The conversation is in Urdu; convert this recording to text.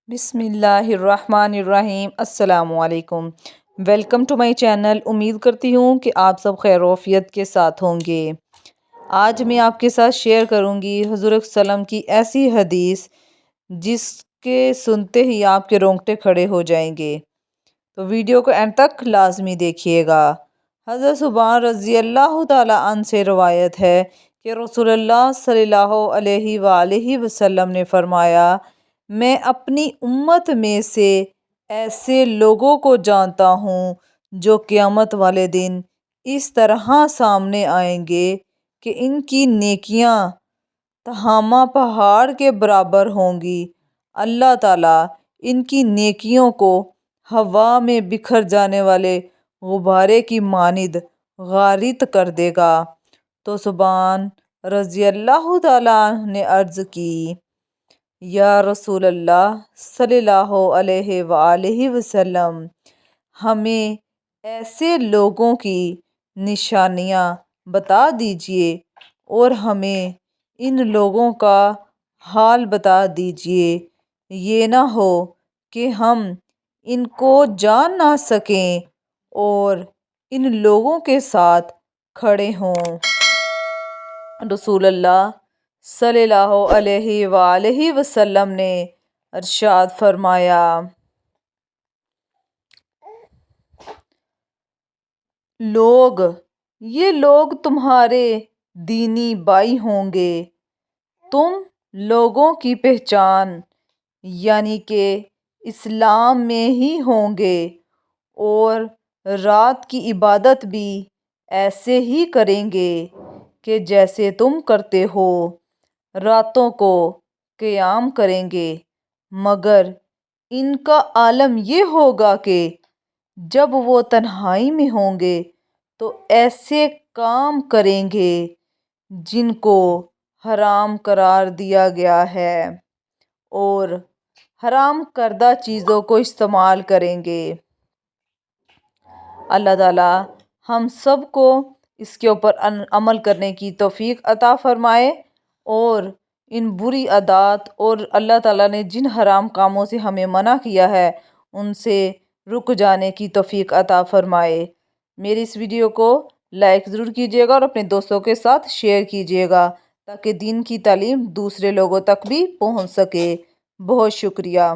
بسم اللہ الرحمن الرحیم۔ السلام علیکم، ویلکم ٹو مائی چینل۔ امید کرتی ہوں کہ آپ سب خیر و عافیت کے ساتھ ہوں گے۔ آج میں آپ کے ساتھ شیئر کروں گی حضور صلی اللہ علیہ وسلم کی ایسی حدیث جس کے سنتے ہی آپ کے رونگٹے کھڑے ہو جائیں گے، تو ویڈیو کو اینڈ تک لازمی دیکھیے گا۔ حضرت ثوبان رضی اللہ تعالیٰ عنہ سے روایت ہے کہ رسول اللہ صلی اللہ علیہ وآلہ وسلم نے فرمایا، میں اپنی امت میں سے ایسے لوگوں کو جانتا ہوں جو قیامت والے دن اس طرح سامنے آئیں گے کہ ان کی نیکیاں تہامہ پہاڑ کے برابر ہوں گی۔ اللہ تعالیٰ ان کی نیکیوں کو ہوا میں بکھر جانے والے غبارے کی مانند غارت کر دے گا۔ تو ثوبان رضی اللہ تعالیٰ عنہ نے عرض کی، یا رسول اللہ صلی اللہ علیہ وآلہ وسلم، ہمیں ایسے لوگوں کی نشانیاں بتا دیجئے اور ہمیں ان لوگوں کا حال بتا دیجئے، یہ نہ ہو کہ ہم ان کو جان نہ سکیں اور ان لوگوں کے ساتھ کھڑے ہوں۔ رسول اللہ صلی اللہ علیہ وآلہ وسلم نے ارشاد فرمایا، یہ لوگ تمہارے دینی بھائی ہوں گے۔ تم لوگوں کی پہچان یعنی کہ اسلام میں ہی ہوں گے اور رات کی عبادت بھی ایسے ہی کریں گے کہ جیسے تم کرتے ہو، راتوں کو قیام کریں گے، مگر ان کا عالم یہ ہوگا کہ جب وہ تنہائی میں ہوں گے تو ایسے کام کریں گے جن کو حرام قرار دیا گیا ہے اور حرام کردہ چیزوں کو استعمال کریں گے۔ اللہ تعالیٰ ہم سب کو اس کے اوپر عمل کرنے کی توفیق عطا فرمائے اور ان بری عادات اور اللہ تعالیٰ نے جن حرام کاموں سے ہمیں منع کیا ہے ان سے رک جانے کی توفیق عطا فرمائے۔ میری اس ویڈیو کو لائک ضرور کیجیے گا اور اپنے دوستوں کے ساتھ شیئر کیجیے گا تاکہ دین کی تعلیم دوسرے لوگوں تک بھی پہنچ سکے۔ بہت شکریہ۔